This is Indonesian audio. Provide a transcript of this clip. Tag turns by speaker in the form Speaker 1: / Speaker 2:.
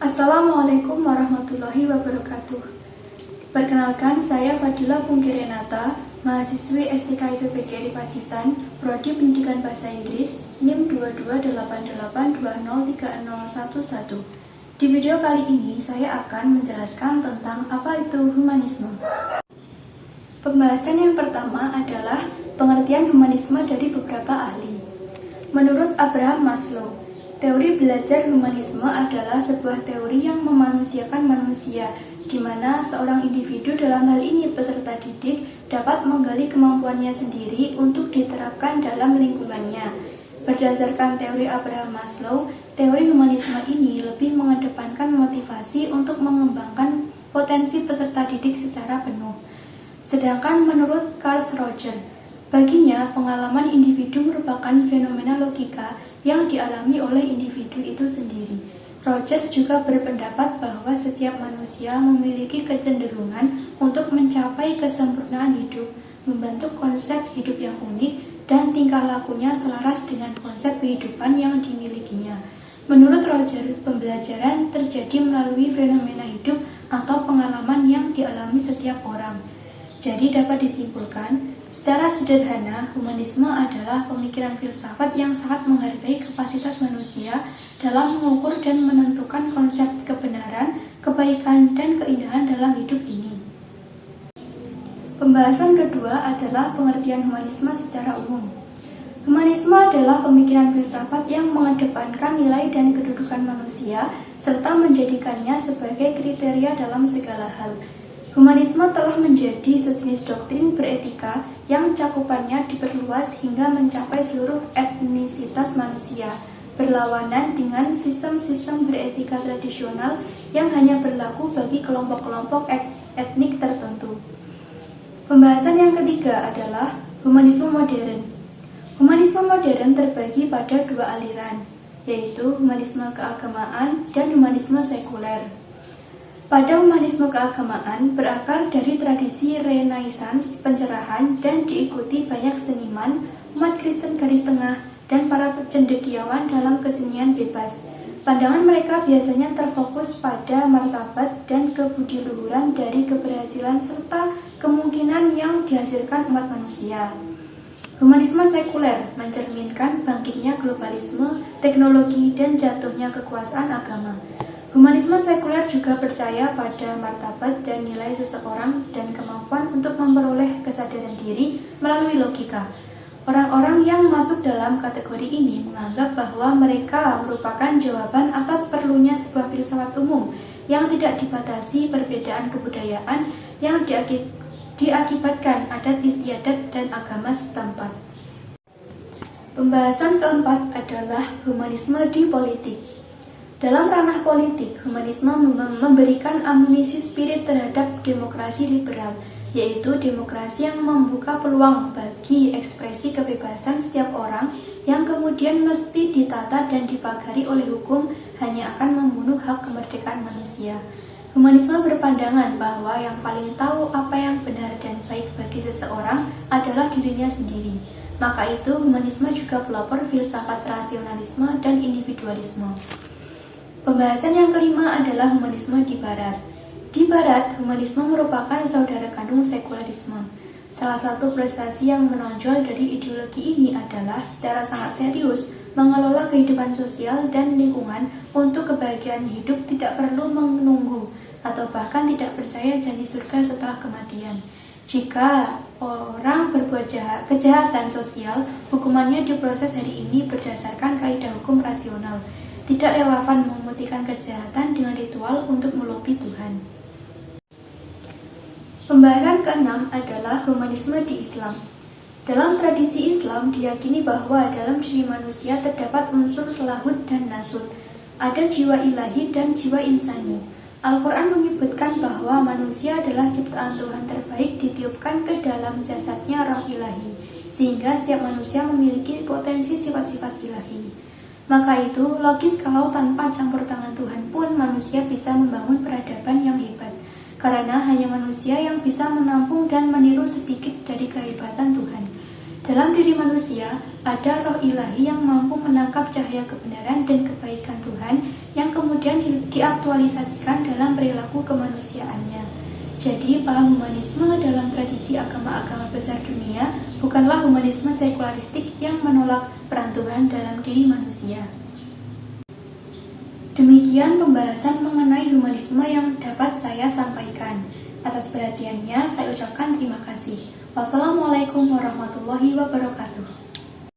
Speaker 1: Assalamualaikum warahmatullahi wabarakatuh. Perkenalkan, saya Fadila Pungki Renata, mahasiswi STKIP PGRI Pacitan, Prodi Pendidikan Bahasa Inggris, NIM 228820303011. Di video kali ini, saya akan menjelaskan tentang apa itu humanisme. Pembahasan yang pertama adalah pengertian humanisme dari beberapa ahli. Menurut Abraham Maslow, teori belajar humanisme adalah sebuah teori yang memanusiakan manusia, di mana seorang individu, dalam hal ini peserta didik, dapat menggali kemampuannya sendiri untuk diterapkan dalam lingkungannya. Berdasarkan teori Abraham Maslow, teori humanisme ini lebih mengedepankan motivasi untuk mengembangkan potensi peserta didik secara penuh. Sedangkan menurut Carl Rogers, baginya pengalaman individu merupakan fenomena logika yang dialami oleh individu itu sendiri. Rogers juga berpendapat bahwa setiap manusia memiliki kecenderungan untuk mencapai kesempurnaan hidup, membentuk konsep hidup yang unik, dan tingkah lakunya selaras dengan konsep kehidupan yang dimilikinya. Menurut Rogers, pembelajaran terjadi melalui fenomena hidup atau pengalaman yang dialami setiap orang. Jadi dapat disimpulkan, secara sederhana, humanisme adalah pemikiran filsafat yang sangat menghargai kapasitas manusia dalam mengukur dan menentukan konsep kebenaran, kebaikan, dan keindahan dalam hidup ini. Pembahasan kedua adalah pengertian humanisme secara umum. Humanisme adalah pemikiran filsafat yang mengedepankan nilai dan kedudukan manusia serta menjadikannya sebagai kriteria dalam segala hal. Humanisme telah menjadi sejenis doktrin beretika yang cakupannya diperluas hingga mencapai seluruh etnisitas manusia, berlawanan dengan sistem-sistem beretika tradisional yang hanya berlaku bagi kelompok-kelompok etnik tertentu. Pembahasan yang ketiga adalah humanisme modern. Humanisme modern terbagi pada dua aliran, yaitu humanisme keagamaan dan humanisme sekuler. Pada humanisme keagamaan berakar dari tradisi Renaissance, pencerahan, dan diikuti banyak seniman, umat Kristen garis tengah, dan para cendekiawan dalam kesenian bebas. Pandangan mereka biasanya terfokus pada martabat dan kebudiluhuran dari keberhasilan serta kemungkinan yang dihasilkan umat manusia. Humanisme sekuler mencerminkan bangkitnya globalisme, teknologi, dan jatuhnya kekuasaan agama. Humanisme sekuler juga percaya pada martabat dan nilai seseorang dan kemampuan untuk memperoleh kesadaran diri melalui logika. Orang-orang yang masuk dalam kategori ini menganggap bahwa mereka merupakan jawaban atas perlunya sebuah filsafat umum yang tidak dibatasi perbedaan kebudayaan yang diakibatkan adat istiadat dan agama setempat. Pembahasan keempat adalah humanisme di politik. Dalam ranah politik, humanisme memberikan amunisi spirit terhadap demokrasi liberal, yaitu demokrasi yang membuka peluang bagi ekspresi kebebasan setiap orang yang kemudian mesti ditata dan dipagari oleh hukum hanya akan membunuh hak kemerdekaan manusia. Humanisme berpandangan bahwa yang paling tahu apa yang benar dan baik bagi seseorang adalah dirinya sendiri. Maka itu, humanisme juga pelopor filsafat rasionalisme dan individualisme. Pembahasan yang kelima adalah humanisme di Barat. Di Barat, humanisme merupakan saudara kandung sekularisme. Salah satu prestasi yang menonjol dari ideologi ini adalah secara sangat serius mengelola kehidupan sosial dan lingkungan untuk kebahagiaan hidup tidak perlu menunggu atau bahkan tidak percaya janji surga setelah kematian. Jika orang berbuat kejahatan sosial, hukumannya diproses hari ini berdasarkan kaidah hukum rasional. Tidak relevan memutihkan kejahatan dengan ritual untuk melobi Tuhan. Pembahasan keenam adalah humanisme di Islam. Dalam tradisi Islam diyakini bahwa dalam diri manusia terdapat unsur lahud dan nasut. Ada jiwa ilahi dan jiwa insani. Al-Quran menyebutkan bahwa manusia adalah ciptaan Tuhan terbaik ditiupkan ke dalam jasadnya roh ilahi, sehingga setiap manusia memiliki potensi sifat-sifat ilahi. Maka itu, logis kalau tanpa campur tangan Tuhan pun manusia bisa membangun peradaban yang hebat. Karena hanya manusia yang bisa menampung dan meniru sedikit dari kehebatan Tuhan. Dalam diri manusia, ada roh ilahi yang mampu menangkap cahaya kebenaran dan kebaikan Tuhan yang kemudian diaktualisasikan dalam perilaku kemanusiaannya. Jadi, paham humanisme dalam tradisi agama-agama besar dunia bukanlah humanisme sekularistik yang menolak peran Tuhan dalam diri manusia. Demikian pembahasan mengenai humanisme yang dapat saya sampaikan. Atas perhatiannya, saya ucapkan terima kasih. Wassalamualaikum warahmatullahi wabarakatuh.